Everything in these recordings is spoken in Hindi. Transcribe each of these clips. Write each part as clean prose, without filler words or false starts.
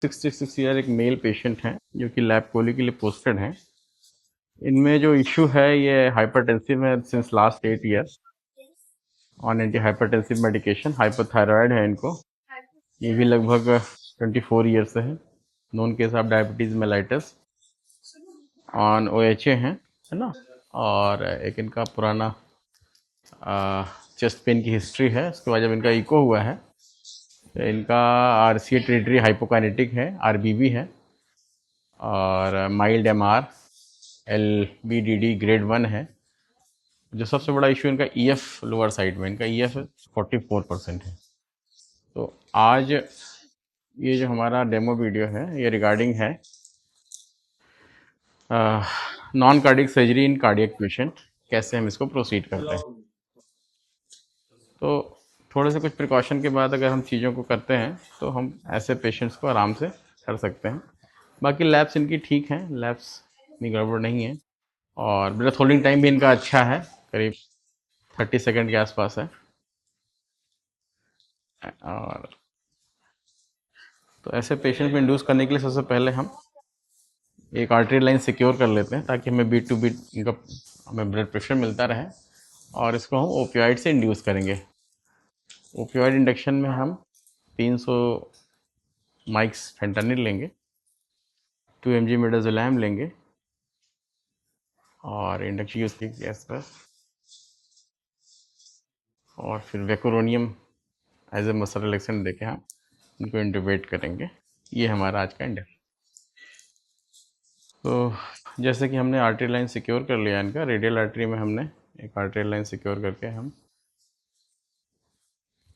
66 ईयर एक मेल पेशेंट हैं जो कि लैब कोली के लिए पोस्टेड हैं। इनमें जो इशू है ये हाइपरटेंसिव है since last 8 year on anti hypertensive medication. Hypothyroid है इनको। ये भी लगभग 24 ईयर से है। Known case of diabetes mellitus on OHA हैं, है ना। और एक इनका पुराना चेस्ट पेन की हिस्ट्री है। उसके बाद जब इनका इको हुआ है तो इनका RCA टेरिटरी हाइपोकाइनेटिक है, RBB है और माइल्ड MR LBDD ग्रेड 1 है। जो सबसे बड़ा इशू इनका EF लोअर साइड में, इनका EF 44% है। तो आज ये जो हमारा डेमो वीडियो है ये रिगार्डिंग है non cardiac surgery in cardiac patient, कैसे हम इसको प्रोसीड करते हैं। तो थोड़े से कुछ प्रिकॉशन के बाद अगर हम चीज़ों को करते हैं तो हम ऐसे पेशेंट्स को आराम से कर सकते हैं। बाकी लैब्स इनकी ठीक हैं, लैब्स इतनी गड़बड़ नहीं है और ब्रेथ होल्डिंग टाइम भी इनका अच्छा है, करीब 30 सेकंड के आसपास है। और तो ऐसे पेशेंट को इंड्यूस करने के लिए सबसे पहले हम एक आर्टरी लाइन सिक्योर कर लेते हैं ताकि हमें बीट टू बीट इनका हमें ब्लड प्रेशर मिलता रहे और इसको हम ओपियोइड से इंड्यूस करेंगे। ओपियोइड इंडक्शन में हम 300 माइक्स फेंटानिल लेंगे, 2 mg मिडाजोलैम लेंगे और इंडक्शन यूज की गैस पर, और फिर वेकोरोनियम एज ए मसल रिलैक्सेंट देके हम इनको इंटुबेट करेंगे। ये हमारा आज का इंडक्शन। तो जैसे कि हमने आर्टरी लाइन सिक्योर कर लिया इनका, रेडियल आर्टरी में हमने एक आर्टरी लाइन सिक्योर करके हम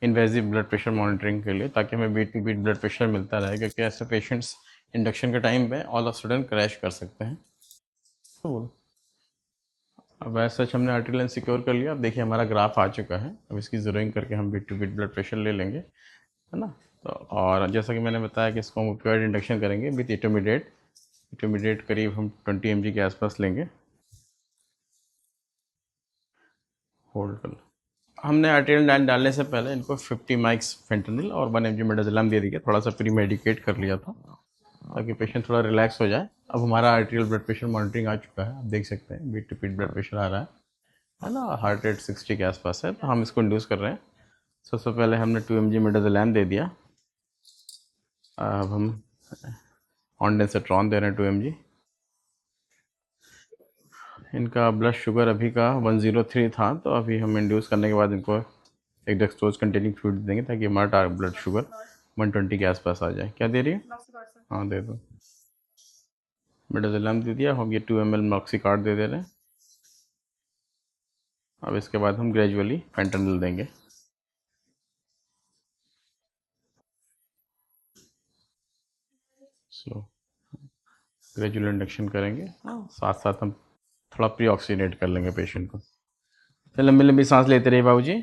इन्वेजिव ब्लड प्रेशर मॉनिटरिंग के लिए, ताकि हमें beat to beat blood pressure मिलता रहे, क्योंकि ऐसे पेशेंट्स इंडक्शन के टाइम पे ऑल ऑफ सडन क्रैश कर सकते हैं। तो अब ऐसा हमने आर्टरी लाइन सिक्योर कर लिया। अब देखिए हमारा ग्राफ आ चुका है। अब इसकी ज़ीरोइंग करके हम beat to beat blood pressure ले लेंगे, है ना। तो और जैसा कि मैंने बताया कि इसको हम ओपियोइड इंडक्शन करेंगे विथ इटोमिडेट करीब हम 20 mg के आसपास लेंगे। होल्ड कर लो। हमने आर्टेरियल लाइन डालने से पहले इनको 50 माइक्स फेंटनिल और 1 mg मिडाजोलैम दे दिया, थोड़ा सा प्री मेडिकेट कर लिया था ताकि पेशेंट थोड़ा रिलैक्स हो जाए। अब हमारा आर्टेरियल ब्लड प्रेशर मॉनिटरिंग आ चुका है, आप देख सकते हैं beat to beat blood pressure आ रहा है ना। हार्ट रेट 60 के आसपास है, तो हम इसको इंड्यूस कर रहे हैं। सबसे पहले हमने 2 mg मिडाजोलैम दे दिया। अब हम ऑनडेंसेट्रॉन दे रहे हैं 2 mg। इनका ब्लड शुगर अभी का 103 था, तो अभी हम इंड्यूस करने के बाद इनको एक डेक्सट्रोज कंटेनिंग फ्लूइड देंगे ताकि हमारा ब्लड शुगर 120 के आसपास आ जाए। क्या दे रही है? हाँ दे दो। मिडाजोलैम दे दिया। हम ये 2 ml मॉक्सिकार्ड दे दे रहे हैं। अब इसके बाद हम ग्रेजुअली फेंटनिल देंगे। स्लो ग्रेजुअल इंडक्शन करेंगे, साथ साथ हम थोड़ा प्री ऑक्सीनेट कर लेंगे पेशेंट को। तो लंबी लंबी सांस लेते रहिए बाबूजी।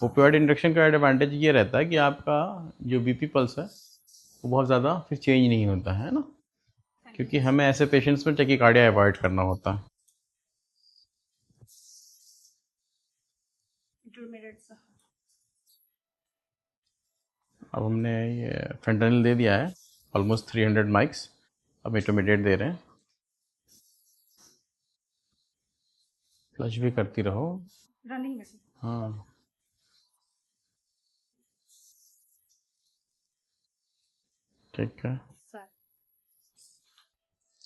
ओपियोइड इंडक्शन का एडवांटेज ये रहता है कि आपका जो BP पल्स है वो बहुत ज़्यादा फिर चेंज नहीं होता है ना, क्योंकि हमें ऐसे पेशेंट्स में टैकीकार्डिया अवॉइड करना होता है। अब हमने ये फेंटनिल दे दिया है ऑलमोस्ट 300 माइक्स। अब इंटरमीडिएट दे रहे हैं। फ्लश भी करती रहो। रनिंग में। हाँ ठीक है।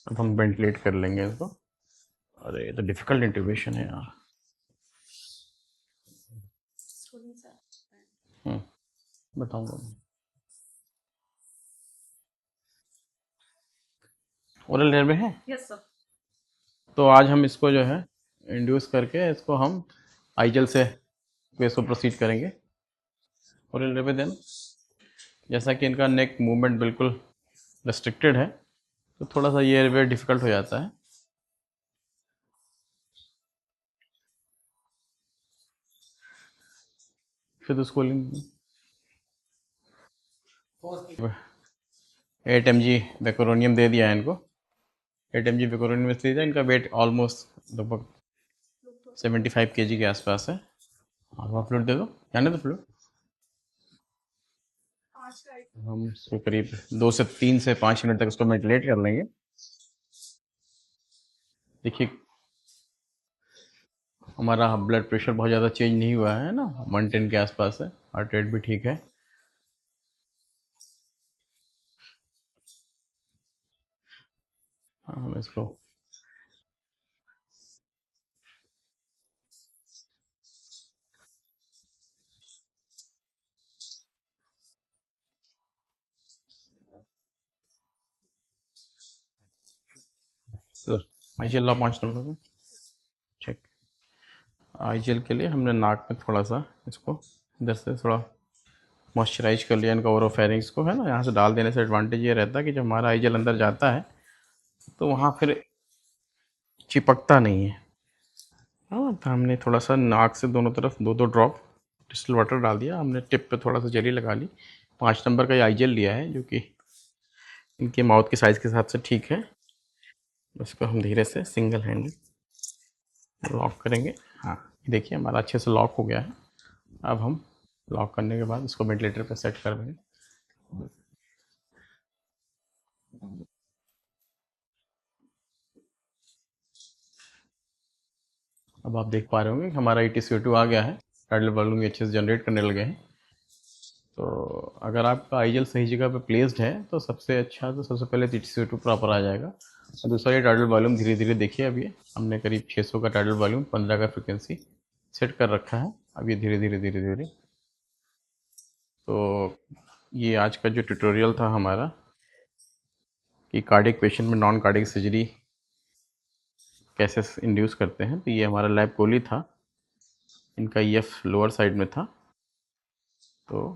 अब हम वेंटिलेट कर लेंगे इसको। अरे ये तो डिफिकल्ट इंट्यूबेशन है यार। बताऊंगा। ओरल लेयर में है। Yes sir. तो आज हम इसको जो है इंड्यूस करके इसको हम आईजेल से इसको प्रोसीड करेंगे। ओरल लेयर पे देना। जैसा कि इनका नेक मूवमेंट बिल्कुल रेस्ट्रिक्टेड है, तो थोड़ा सा ये एयरवे डिफिकल्ट हो जाता है। फिर उसको 8 mg वेकोरोनियम दे दिया है इनको। 8 mg वेकोरोनियम दे दिया। इनका वेट ऑलमोस्ट लगभग 75 kg के आसपास है। हाँ फ्लूइड दे दो, जाने दो फ्लूइड। हम इसको करीब 2 से 5 मिनट तक इसको वेंटिलेट कर लेंगे। देखिए हमारा ब्लड प्रेशर बहुत ज़्यादा चेंज नहीं हुआ है ना, 110 के आसपास है, हार्ट रेट भी ठीक है। हम इसको आई जेल 5 नंबर में चेक। आई जेल के लिए हमने नाक में थोड़ा सा इसको इधर से थोड़ा मॉइस्चराइज कर लिया इनका ओरोफेरिंग्स को, है ना। यहाँ से डाल देने से एडवांटेज ये रहता है कि जब हमारा आई जेल अंदर जाता है तो वहाँ फिर चिपकता नहीं है। हाँ, तो हमने थोड़ा सा नाक से दोनों तरफ 2-2 ड्रॉप डिस्टिल वाटर डाल दिया। हमने टिप पे थोड़ा सा जेली लगा ली। 5 नंबर का ये आई जेल लिया है जो कि इनके माउथ के साइज़ के हिसाब से ठीक है। इसको हम धीरे से सिंगल हैंड लॉक करेंगे। हाँ, ये देखिए हमारा अच्छे से लॉक हो गया है। अब हम लॉक करने के बाद इसको वेंटिलेटर पे सेट कर देंगे। अब आप देख पा रहे होंगे कि हमारा EtCO2 आ गया है, टाइडल वॉल्यूम भी अच्छे से जनरेट करने लगे हैं। तो अगर आपका आईजेल सही जगह पे प्लेस्ड है तो सबसे अच्छा, तो सबसे पहले EtCO2 प्रॉपर आ जाएगा। और दूसरा ये टाइडल वॉल्यूम धीरे धीरे देखिए, अब ये हमने करीब 600 का टाइडल वॉल्यूम 15 का फ्रिक्वेंसी सेट कर रखा है। अब ये धीरे धीरे धीरे धीरे, तो ये आज का जो ट्यूटोरियल था हमारा कि कार्डियक पेशेंट में नॉन कार्डियक सर्जरी कैसे इंड्यूस करते हैं, तो ये हमारा लैब कोली था, इनका EF लोअर साइड में था। तो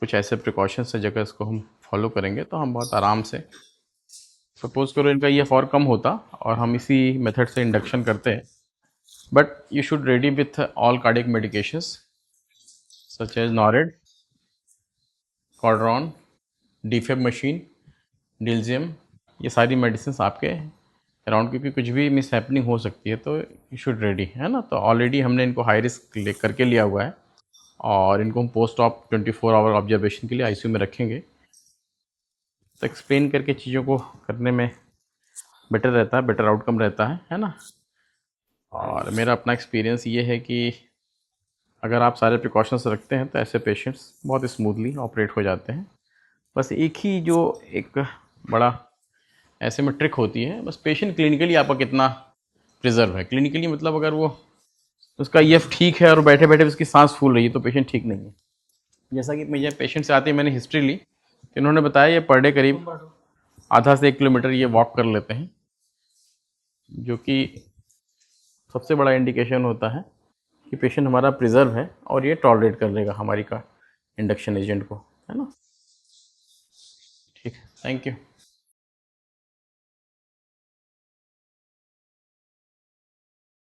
कुछ ऐसे प्रिकॉशंस है, जगह इसको हम फॉलो करेंगे तो हम बहुत आराम से, सपोज करो इनका EF और कम होता और हम इसी मेथड से इंडक्शन करते हैं, but you should ready with all cardiac medications such as Norad, Cordarone, defib machine, Dilzem. ये सारी मेडिसिन आपके अराउंड, क्योंकि कुछ भी मिस हैपनिंग हो सकती है तो यू शुड रेडी, है ना। तो ऑलरेडी हमने इनको हाई रिस्क ले करके लिया हुआ है और इनको हम पोस्ट ऑप 24 आवर ऑब्जर्वेशन के लिए ICU में रखेंगे। तो एक्सप्लेन करके चीज़ों को करने में बेटर रहता है, बेटर आउटकम रहता है ना। और मेरा अपना एक्सपीरियंस ये है कि अगर आप सारे प्रिकॉशंस रखते हैं तो ऐसे पेशेंट्स बहुत स्मूथली ऑपरेट हो जाते हैं। बस एक ही जो एक बड़ा ऐसे में ट्रिक होती है, बस पेशेंट क्लिनिकली आपका कितना प्रिजर्व है। क्लिनिकली मतलब अगर वो उसका EF ठीक है और बैठे बैठे उसकी सांस फूल रही है तो पेशेंट ठीक नहीं है। जैसा कि मुझे पेशेंट से आते ही मैंने हिस्ट्री ली, तो इन्होंने बताया ये पर डे करीब आधा से 1 किलोमीटर ये वॉक कर लेते हैं, जो कि सबसे बड़ा इंडिकेशन होता है कि पेशेंट हमारा प्रिजर्व है और ये टॉलरेट कर लेगा हमारी का इंडक्शन एजेंट को, है ना। ठीक है, थैंक यू।